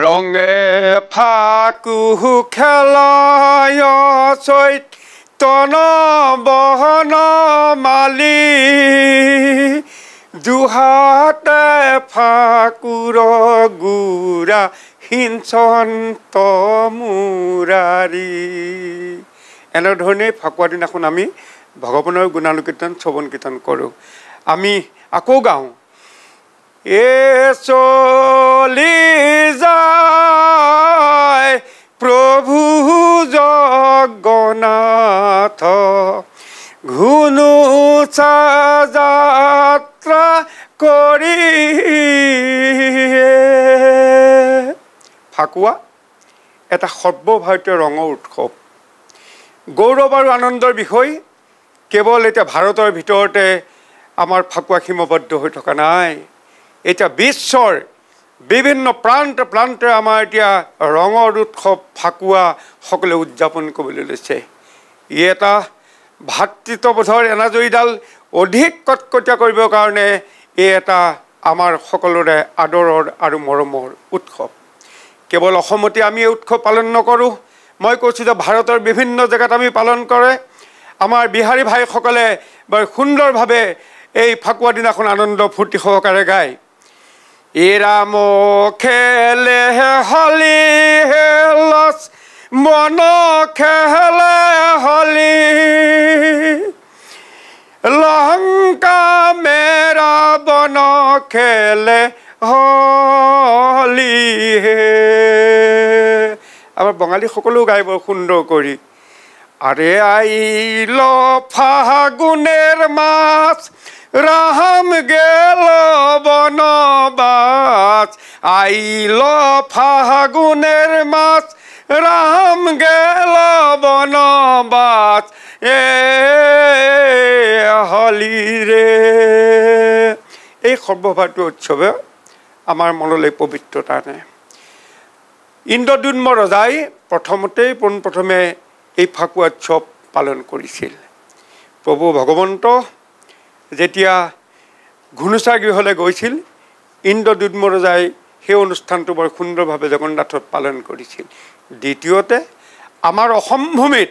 ৰঙে ফাকু খেলায় চৈতন বহন মালি দুহাতে ফাকুৰ গুৰা হিঞ্চন্ত মুৰাৰী। এনেধৰণে ফাকুৱা দিনাখন আমি ভগৱানৰ গুণানুকীৰ্তন শ্ৰৱণ কীৰ্তন কৰোঁ। আমি আকৌ গাওঁ এ চলি যায় প্ৰভু জগন্নাথ ঘুনুচা যাত্ৰা কৰি। ফাকুৱা এটা সৰ্বভাৰতীয় ৰঙৰ উৎসৱ, গৌৰৱ আৰু আনন্দৰ বিষয়। কেৱল এতিয়া ভাৰতৰ ভিতৰতে আমাৰ ফাকুৱা সীমাবদ্ধ হৈ থকা নাই, এতিয়া বিশ্বৰ বিভিন্ন প্ৰান্তে প্ৰান্তে আমাৰ এতিয়া ৰঙৰ উৎসৱ ফাকুৱা সকলোৱে উদযাপন কৰিবলৈ লৈছে। ই এটা ভাতৃত্ববোধৰ এনাজৰীডাল অধিক কটকটীয়া কৰিবৰ কাৰণে এই এটা আমাৰ সকলোৰে আদৰৰ আৰু মৰমৰ উৎসৱ। কেৱল অসমতে আমি এই উৎসৱ পালন নকৰোঁ, মই কৈছোঁ যে ভাৰতৰ বিভিন্ন জেগাত আমি পালন কৰে। আমাৰ বিহাৰী ভাইসকলে বৰ সুন্দৰভাৱে এই ফাকুৱা দিনাখন আনন্দ ফূৰ্তি সহকাৰে গায়। এ ৰাম খেলে হলি হেলছ মন খেলে হলি লংকা মেৰা বন খেলে হলি হে। আমাৰ বঙালীসকলেও গাই বৰ সুন্দৰ কৰি। আৰে আইল ফাগুনেৰ মাছ ৰাম গেল বনবাস, আইল ফাগুনেৰ মাছ ৰাম গেল বনবাস এ হলি ৰে। এই সৰ্বভাৰতীয় উৎসৱে আমাৰ মনলৈ পবিত্ৰতা আনে। ইন্দ্ৰদ্যুম্ন ৰজাই পোনপ্ৰথমে এই ফাকুৱা উৎসৱ পালন কৰিছিল। প্ৰভু ভগৱন্ত যেতিয়া ঘুনুচা গৃহলৈ গৈছিল, ইন্দ্ৰদ্যুম্ন ৰজাই সেই অনুষ্ঠানটো বৰ সুন্দৰভাৱে জগন্নাথত পালন কৰিছিল। দ্বিতীয়তে আমাৰ অসম ভূমিত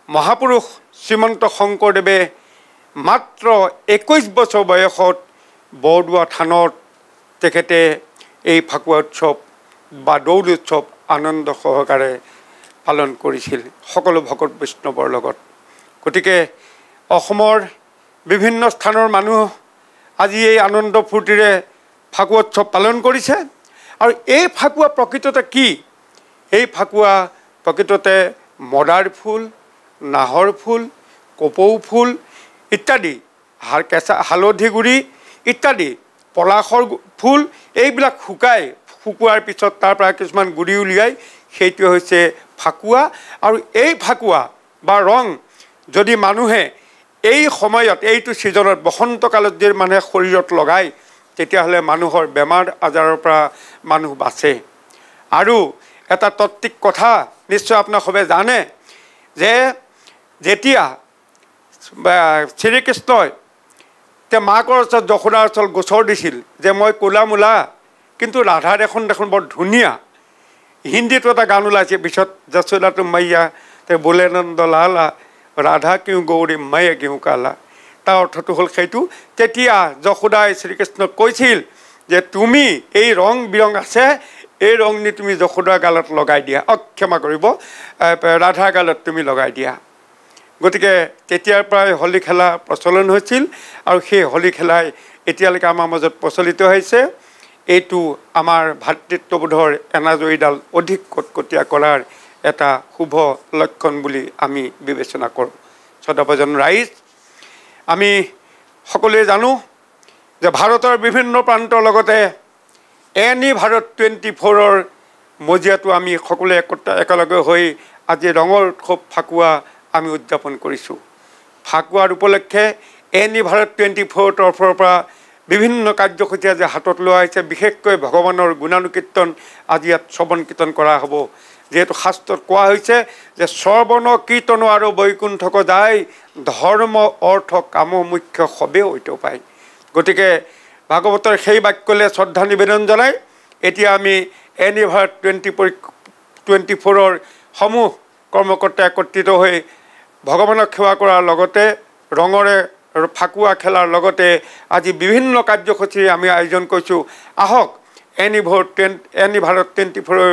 মহাপুৰুষ শ্ৰীমন্ত শংকৰদেৱে মাত্ৰ 21 বছৰ বয়সত বৰদোৱা থানত তেখেতে এই ফাকুৱা উৎসৱ বা দৌল উৎসৱ আনন্দ সহকাৰে পালন কৰিছিল সকলো ভকত বৈষ্ণৱৰ লগত। গতিকে অসমৰ বিভিন্ন স্থানৰ মানুহ আজি এই আনন্দ ফূৰ্তিৰে ফাকুৱা উৎসৱ পালন কৰিছে। আৰু এই ফাকুৱা প্ৰকৃততে কি? এই ফাকুৱা প্ৰকৃততে মদাৰ ফুল, নাহৰ ফুল, কপৌ ফুল ইত্যাদি, কেঁচা হালধি গুড়ি ইত্যাদি, পলাশৰ ফুল এইবিলাক শুকোৱাৰ পিছত তাৰ পৰা কিছুমান গুড়ি উলিয়াই সেইটোৱে হৈছে ফাকুৱা। আৰু এই ফাকুৱা বা ৰং যদি মানুহে এই সময়ত এইটো ছিজনত বসন্তকালত যদি মানুহে শৰীৰত লগায় তেতিয়াহ'লে মানুহৰ বেমাৰ আজাৰৰ পৰা মানুহ বাচে। আৰু এটা তত্ত্বিক কথা নিশ্চয় আপোনালোকে জানে যে যেতিয়া শ্ৰীকৃষ্ণই তেওঁ মাকৰ ওচৰত যশোদাৰ ওচৰত গোচৰ দিছিল যে মই ক'লা মূলা কিন্তু ৰাধা দেখোন বৰ ধুনীয়া। হিন্দীতো এটা গান ওলাইছে পিছত, যশোদা তো মাইয়া তে বোলে নন্দ লালা ৰাধা কিয় গৌৰী মায়ে কিয় কালা। তাৰ অৰ্থটো হ'ল সেইটো, তেতিয়া যশোদাই শ্ৰীকৃষ্ণক কৈছিল যে তুমি এই ৰং বিৰং আছে, এই ৰং নি তুমি যশোদাৰ গালত লগাই দিয়া, ক্ষমা কৰিব ৰাধাৰ গালত তুমি লগাই দিয়া। গতিকে তেতিয়াৰ পৰাই হোলী খেলা প্ৰচলন হৈছিল আৰু সেই হোলী খেলাই এতিয়ালৈকে আমাৰ মাজত প্ৰচলিত হৈছে। এইটো আমাৰ ভাতৃত্ববোধৰ এনাজৰীডাল অধিক কটকটীয়া কৰাৰ এটা শুভ লক্ষণ বুলি আমি বিবেচনা কৰোঁ। শ্ৰদ্ধাভাজন ৰাইজ, আমি সকলোৱে জানো যে ভাৰতৰ বিভিন্ন প্ৰান্তৰ লগতে এনি ভাৰত 24ৰ মজিয়াটো আমি সকলোৱে একেলগে হৈ আজি ৰঙৰ উৎসৱ ফাকুৱা আমি উদযাপন কৰিছোঁ। ফাকুৱাৰ উপলক্ষে এনি ভাৰত 24ৰ তৰফৰ পৰা বিভিন্ন কাৰ্যসূচী আজি হাতত লোৱা হৈছে। বিশেষকৈ ভগৱানৰ গুণানুকীৰ্তন আজি ইয়াত শ্ৰৱণ কীৰ্তন কৰা হ'ব। যিহেতু শাস্ত্ৰত কোৱা হৈছে যে শ্ৰৱণ কীৰ্তন আৰু বৈকুণ্ঠক যায়, ধৰ্ম অৰ্থ কাম মুখ্য সবে ঐত পায়। গতিকে ভাগৱতৰ সেই বাক্যলৈ শ্ৰদ্ধা নিবেদন জনাই এতিয়া আমি এনি ভাৰত 24-ৰ সমূহ কৰ্মকৰ্তা একত্ৰিত হৈ ভগৱানক সেৱা কৰাৰ লগতে ৰঙৰে ফাকুৱা খেলাৰ লগতে আজি বিভিন্ন কাৰ্যসূচী আমি আয়োজন কৰিছোঁ। আহক এনি ভাৰত 24ৰ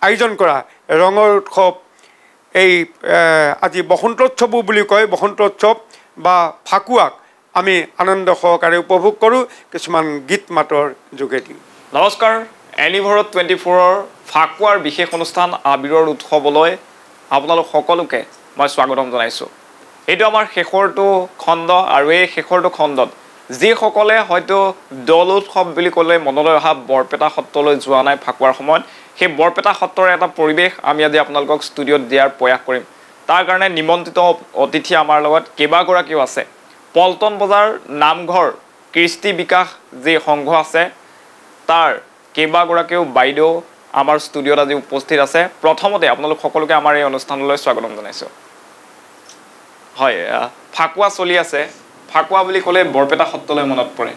আয়োজন কৰা ৰঙৰ উৎসৱ এই আজি বসন্ত উৎসৱো বুলি কয়, বসন্ত উৎসৱ বা ফাকুৱাক আমি আনন্দ সহকাৰে উপভোগ কৰোঁ কিছুমান গীত মাতৰ যোগেদি। নমস্কাৰ, এনি ভাৰত 24ৰ ফাকুৱাৰ বিশেষ অনুষ্ঠান আবিৰৰ উৎসৱলৈ আপোনালোক সকলোকে মই স্বাগতম জনাইছোঁ। এইটো আমাৰ শেষৰটো খণ্ড আৰু এই শেষৰটো খণ্ডত যিসকলে হয়তো দৌল উৎসৱ বুলি ক'লে মনলৈ অহা বৰপেটা সত্ৰলৈ যোৱা নাই ফাকুৱাৰ সময়ত, সেই বৰপেটা সত্ৰৰ এটা পৰিৱেশ আমি আজি আপোনালোকক ষ্টুডিঅ'ত দিয়াৰ প্ৰয়াস কৰিম। তাৰ কাৰণে নিমন্ত্ৰিত অতিথি আমাৰ লগত কেইবাগৰাকীও আছে। পল্টন বজাৰ নামঘৰ কৃষ্টি বিকাশ যি সংঘ আছে তাৰ কেইবাগৰাকীও বাইদেউ আমাৰ ষ্টুডিঅ'ত আজি উপস্থিত আছে। প্ৰথমতে আপোনালোক সকলোকে আমাৰ এই অনুষ্ঠানলৈ স্বাগতম জনাইছোঁ। হয়, ফাকুৱা চলি আছে। ফাকুৱা বুলি ক'লে বৰপেটা সত্ৰলৈ মনত পৰে।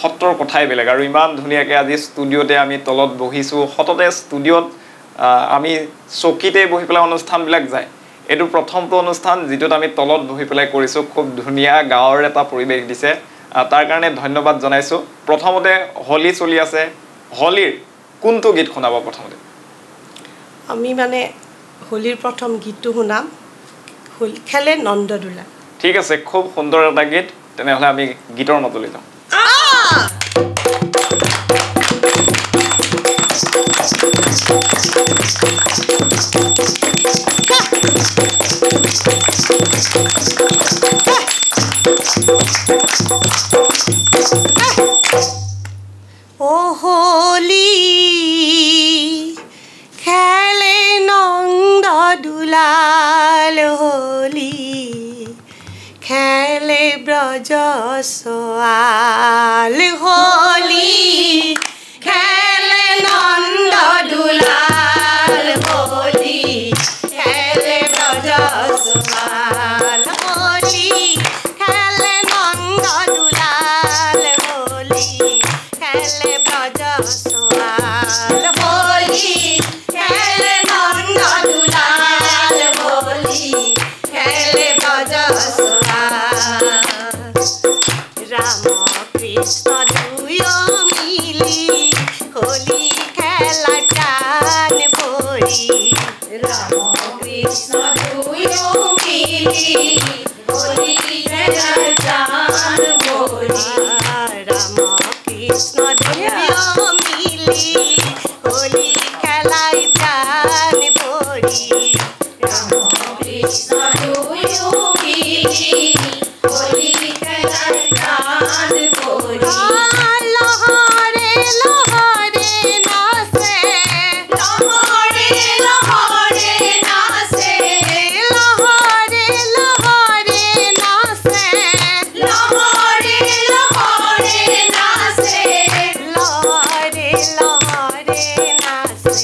সত্ৰৰ কথাই বেলেগ আৰু ইমান ধুনীয়াকৈ আজি ষ্টুডিঅ'তে আমি তলত বহিছোঁ। সততে ষ্টুডিঅ'ত আমি চকীতে বহি পেলাই অনুষ্ঠানবিলাক যায়। এইটো প্ৰথমটো অনুষ্ঠান যিটোত আমি তলত বহি পেলাই কৰিছোঁ। খুব ধুনীয়া গাঁৱৰ এটা পৰিৱেশ দিছে, তাৰ কাৰণে ধন্যবাদ জনাইছোঁ। প্ৰথমতে হোলী চলি আছে। হোলীৰ কোনটো গীত শুনাব প্ৰথমতে? আমি মানে হোলীৰ প্ৰথম গীতটো শুনাম, খেলে নন্দদোলা। ঠিক আছে, খুব সুন্দৰ এটা গীত। তেনেহ'লে আমি গীতৰ মাতলৈ যাওঁ। ও হোলী খেলে নন্দদোলাল, হোলী খেলে ব্রজ সোয়াল, হোলী খেলে নন্দদোলাল, হোলী খেলে ব্রজ সোয়াল, হোলী খেলে নন্দদোলাল, হোলী খেলে ব্রজ সোয়াল, হোলী খেলে নন্দদোলাল, হোলী খেলে ব্রজ সোয়াল। রাম কৃষ্ণ দুয় মিলি হোলী খেলা টান ভরি, রাম কৃষ্ণ দুয় মিলি হোলী খেলা টান ভরি, রাম কৃষ্ণ দুয় মিলি হোলী খেলাই টান ভরি, রাম কৃষ্ণ দুয় মিলি হোলী খেলাই টান ভরি। লহরে লহরে নাচে, লহরে লহরে নাচে, লহরে লহরে নাচে, লহরে লহরে নাচে, লহরে লহরে নাচে, লহরে লহরে নাচে,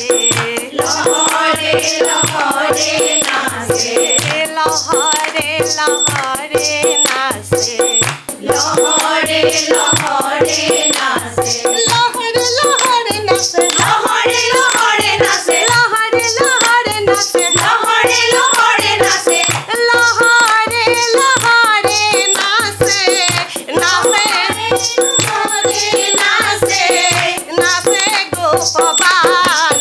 লহরে লহরে নাচে, লহরে লহরে নাচে, লহরে লহরে নাচে, লহরে লহরে নাচে, লহরে লহরে নাচে, লহরে লহরে নাচে, লহরে লহরে নাচে, নাচে নাচে নাচে নাচে গোপাল।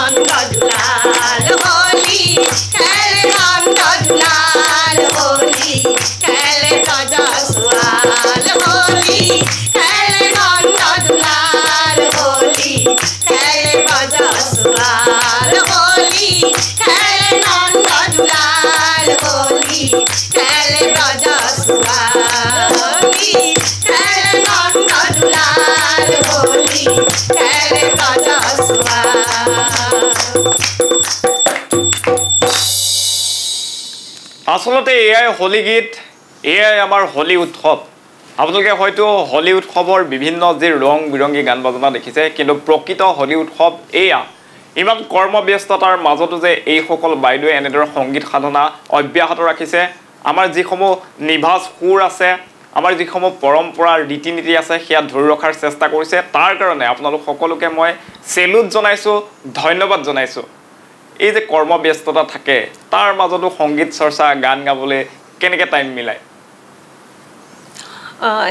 নন্দ দুলাল হোলি খেলে নন্দ দুলাল হোলি খেলে ব্রজ সুয়াল হোলি খেলে নন্দ দুলাল হোলি খেলে ব্রজ সুয়াল হোলি খেলে নন্দ দুলাল হোলি খেলে ব্রজ সুয়াল হোলি খেলে নন্দ দুলাল হোলি খেলে ব্রজ সুয়াল। আচলতে এয়াই হোলী গীত, এয়াই আমাৰ হোলী উৎসৱ। আপোনালোকে হয়তো হোলী উৎসৱৰ বিভিন্ন যি ৰং বিৰঙী গান বাজনা দেখিছে, কিন্তু প্ৰকৃত হোলী উৎসৱ এয়া। ইমান কৰ্মব্যস্ততাৰ মাজতো যে এইসকল বাইদেৱে এনেদৰে সংগীত সাধনা অব্যাহত ৰাখিছে, আমাৰ যিসমূহ নিভাঁজ সুৰ আছে, আমাৰ যিসমূহ পৰম্পৰা ৰীতি নীতি আছে, সেয়া ধৰি ৰখাৰ চেষ্টা কৰিছে। তাৰ কাৰণে আপোনালোক সকলোকে মই চেলুট জনাইছোঁ, ধন্যবাদ জনাইছোঁ। এই যে কৰ্মব্যস্ততা থাকে, তাৰ মাজতো সংগীত চৰ্চা গান গাবলৈ কেনেকৈ টাইম মিলায়?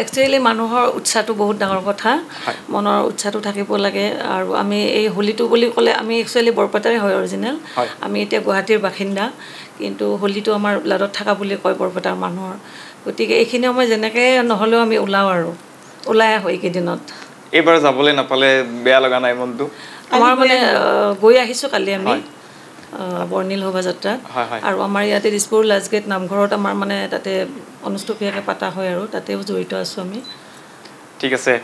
একচুৱেলি মানুহৰ উৎসাহটো বহুত ডাঙৰ কথা, মনৰ উৎসাহটো থাকিব লাগে। আৰু আমি এই হোলীটো বুলি ক'লে আমি একচুৱেলি বৰপেটাৰে হয় অৰিজিনেল, আমি এতিয়া গুৱাহাটীৰ বাসিন্দা, কিন্তু হোলীটো আমাৰ ব্লাডত থকা বুলি কয় বৰপেটাৰ মানুহৰ। গতিকে এইখিনি সময় যেনেকৈ নহ'লেও আমি ওলাওঁ আৰু ওলাই আহোঁ এইকেইদিনত। এইবাৰ যাবলৈ নাপালে বেয়া লগা নাই মনটো? আমাৰ মানে গৈ আহিছোঁ কালি আমি বৰ্ণিল শোভাযাত্ৰাত, আৰু আমাৰ ইয়াতে দিছপুৰ লাষ্ট গেট নামঘৰত আমাৰ মানে তাতে অনুষ্ঠুপীয়াকৈ পতা হয় আৰু তাতেও জড়িত আছোঁ আমি। ঠিক আছে,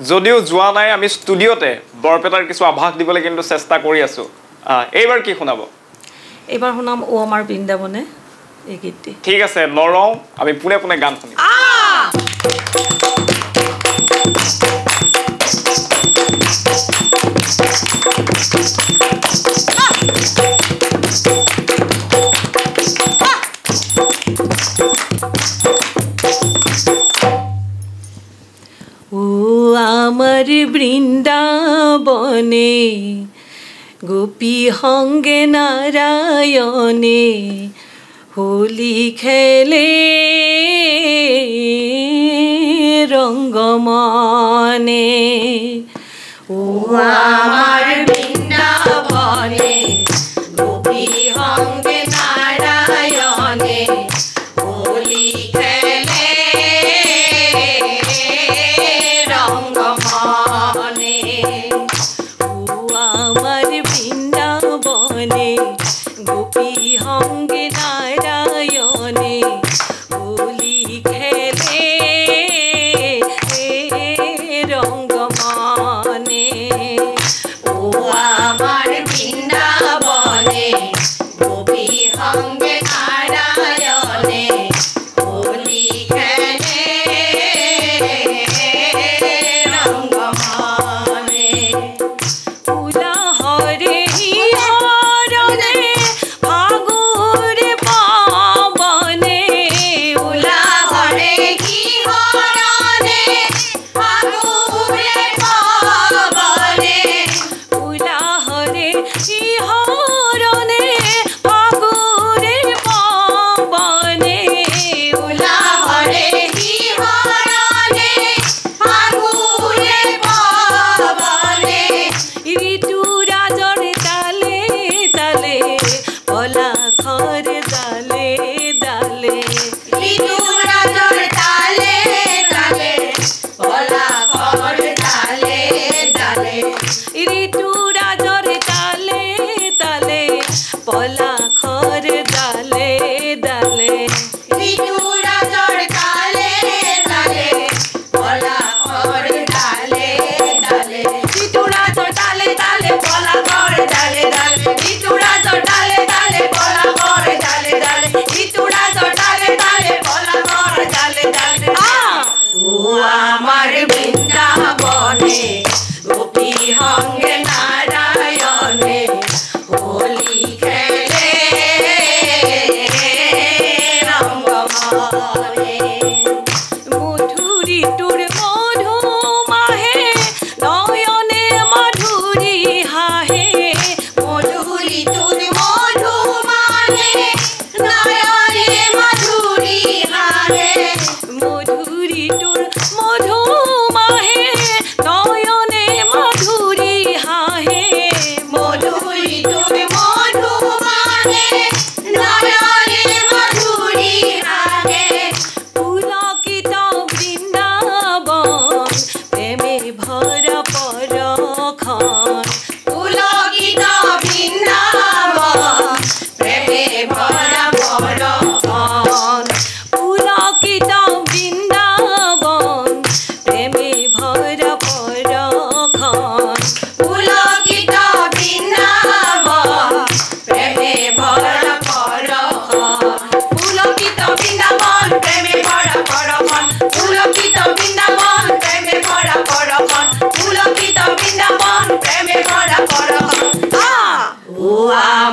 যদিও যোৱা নাই আমি ষ্টুডিঅ'তে বৰপেটাৰ কিছু আভাস দিবলৈ কিন্তু চেষ্টা কৰি আছোঁ। এইবাৰ কি শুনাব? এইবাৰ শুনাম ও আমাৰ বৃন্দাবনে এই গীতটি। ঠিক আছে, নৰওঁ, আমি পোনে পোনে গান শুনিম। ও আমার বৃন্দাবনে গোপী সঙ্গে নারায়ণে হোলি খেলে রঙ্গমনে। ও আমার বৃন্দাবনে গোপী সঙ্গে নারায়ণে হোলি খেলে রঙ্গমনে। ও আমার বৃন্দাবনে গোপী সঙ্গে নারায়ণে হোলি খেলে রঙ্গমনে। ও আমার বৃন্দাবনে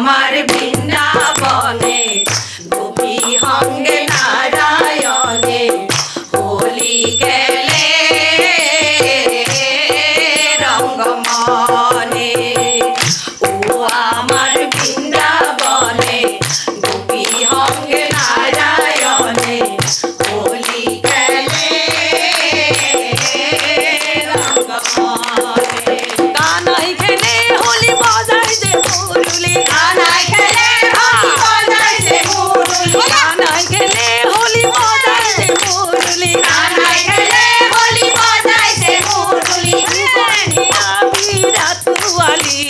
আমার বৃন্দাবনে গোপী সঙ্গে নারায়ণে হোলি খেলে রঙ্গমনে ও আমার বৃন্দাবনে গোপী সঙ্গে নারায়ণে হোলি খেলে রঙ্গমনে কানাই খেলে হোলি বাজায় যে মুরলি কানাই খেলে হোলি বাজায় যে মুরলি কানাই খেলে হোলি বাজায় যে মুরলি কানাই খেলে হোলি বাজায় যে মুরলি বিরাট কুয়ালি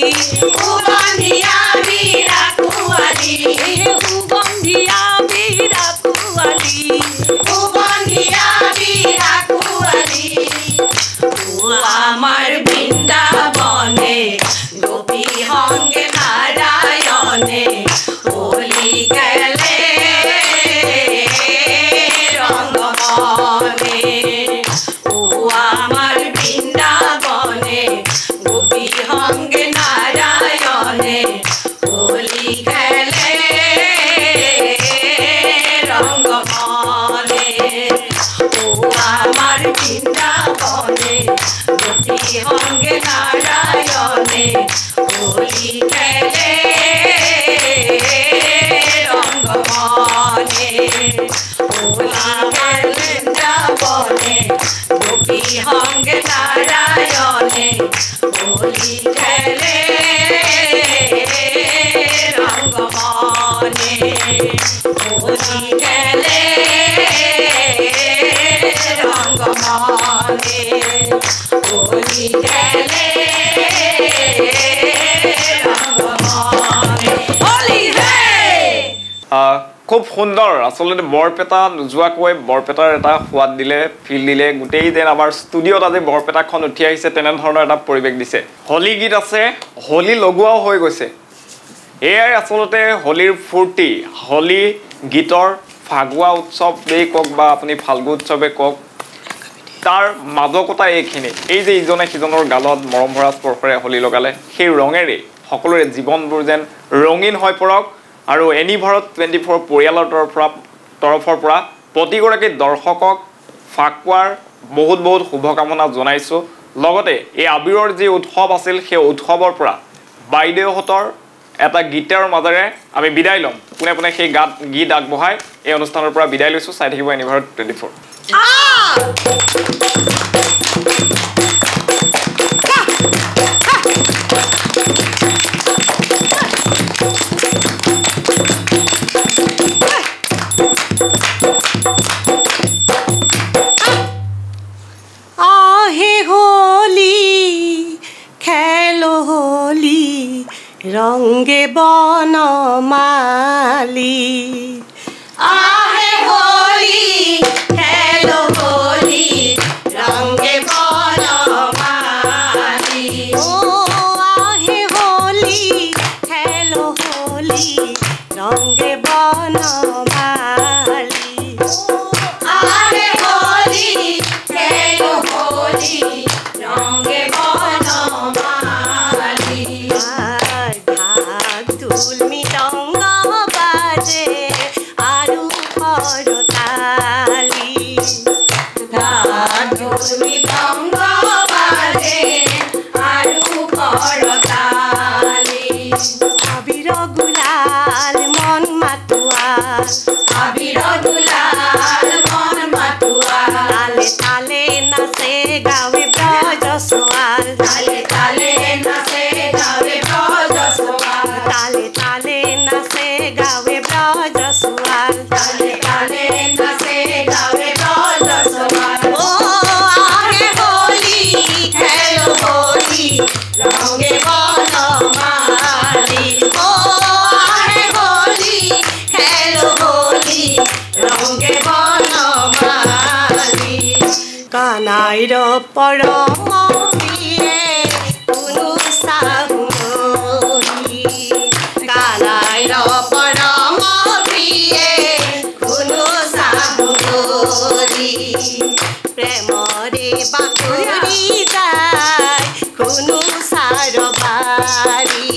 উবন্ধিয়া বিরাট কুয়ালি উবন্ধিয়া বিরাট কুয়ালি উবন্ধিয়া বিরাট কুয়ালি ও আমার বৃন্দাবনে গোপী সঙ্গে নারায়ণে হোলি খেলে রঙ্গমনে ও আমার বৃন্দাবনে গোপী সঙ্গে নারায়ণে হোলি খেলে রঙ্গমনে ও আমার বৃন্দাবনে গোপী সঙ্গে নারায়ণে হোলি খেলে রঙ্গমনে ও আমার বৃন্দাবনে গোপী সঙ্গে নারায়ণে হোলি খেলে রঙ্গমনে হোলি খেলে রঙ্গমনে হোলি খেলে রঙ্গমনে হোলি হে খুব সুন্দৰ আচলতে বৰপেটা নোযোৱাকৈ বৰপেটাৰ এটা সোৱাদ দিলে ফিল দিলে গোটেই দিন আমাৰ ষ্টুডিঅ'ত আজি বৰপেটাখন উঠি আহিছে তেনেধৰণৰ এটা পৰিৱেশ দিছে হোলী গীত আছে হোলী লগোৱাও হৈ গৈছে এয়াই আচলতে হোলীৰ ফূৰ্তি হোলী গীতৰ ফাগুৱা উৎসৱেই কওক বা আপুনি ফাল্গু উৎসৱে কওক তাৰ মাদকতা এইখিনি এই যে ইজনে সিজনৰ গালত মৰম ভৰা স্পৰ্শৰে হোলী লগালে সেই ৰঙেৰে সকলোৰে জীৱনবোৰ যেন ৰঙীন হৈ পৰক আৰু এনিভাৰত 24 পৰিয়ালৰ তৰফৰ পৰা প্ৰতিগৰাকী দৰ্শকক ফাকুৱাৰ বহুত বহুত শুভকামনা জনাইছোঁ লগতে এই আবিৰৰ যি উৎসৱ আছিল সেই উৎসৱৰ পৰা বাইদেউহঁতৰ এটা গীতৰ মাজেৰে আমি বিদায় ল'ম পোনে পোনে সেই গীত আগবঢ়াই এই অনুষ্ঠানৰ পৰা বিদায় লৈছোঁ চাই থাকিব এনিভাৰত 24 रंगे बनमाली आहे होली खेलो होली रंगे बनमाली ओ आहे होली खेलो होली रंगे बनमाली आहे होली खेलो होली रंगे बनमाली ढोल मृदंग बाजे आरु करताली ढोल मृदंग बाजे आरु करताली अबीर गुलाल मन मातुआल अबीर गुलाल मन मातुआल ताले ताले नाचे गावे ब्रज सोआल ताले ताले नाचे गावे ब्रज सोआल ताले ताले नाचे गावे ब्रज सोआल ताले ताले नाचे गावे ब्रज सोआल ओ आहे होली खेलो होली रंगे बनमाली ओ आहे होली खेलो होली रंगे बनमाली कानाइर परम प्रिये कुनु साहुरी कानाइर परम प्रिये कुनु साहुरी प्रेमरे बाकुरी जाय कुनु सारबारी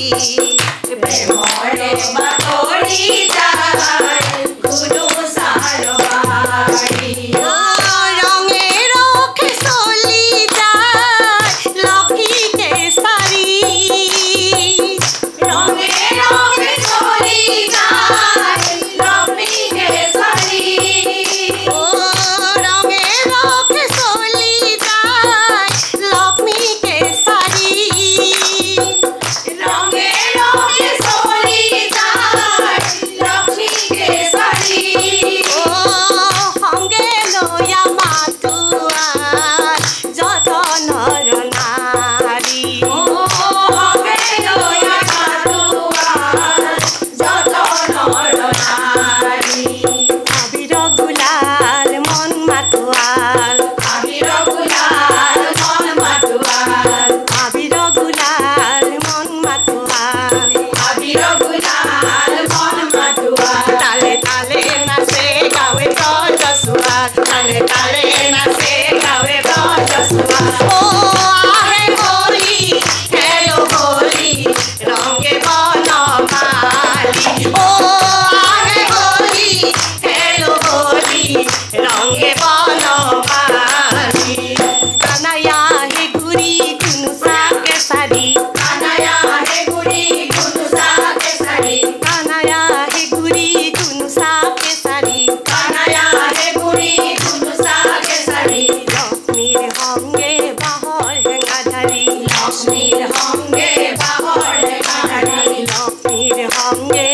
प्रेमरे বাতৰি যায় গুৰু চাৰবাৰী ৰঙে ৰখে চলি যায় লক্ষী কেশৰী ৰঙে ৰঙে চলি যায় লক্ষ্মী কেশৰী ৰঙে ৰখে চলি যায় লক্ষ্মী কেশৰী ৰঙে ৰঙে চলি যায় লক্ষ্মী কেশৰী সংগে লয়া মাতুৱাল যত নৰ নাৰী হবে লয়া মাতুৱাল যত নৰ নাৰী আবিৰ গুলাল মন মাতুৱাল আবিৰ গুলাল মন মাতুৱাল আবিৰ গুলাল মন মাতুৱাল আবিৰ গুলাল মন মাতুৱাল তালে তালে নাচে গাৱে ব্ৰজছোৱাল তালে তালে নাচে গাৱে ব্ৰজছোৱাল আহে হোলী হেলো হোলী ৰঙে বনমালী আহে হোলী হেলো হোলী ৰঙে বনমালী কানায়া হে গুৰি গুনুচা কেশৰী কানায়া হে গুৰি গুনুচা কেশৰী কানায়া হে গুৰি গুনুচা কেশৰী কানায়া হে গুৰি গুনুচা কেশৰী লক্ষ্মীৰ সংগে বাহৰ হেঙাধাৰী লক্ষ্মীৰ সংগে বাহৰ হেঙাধাৰী লক্ষ্মীৰ সংগে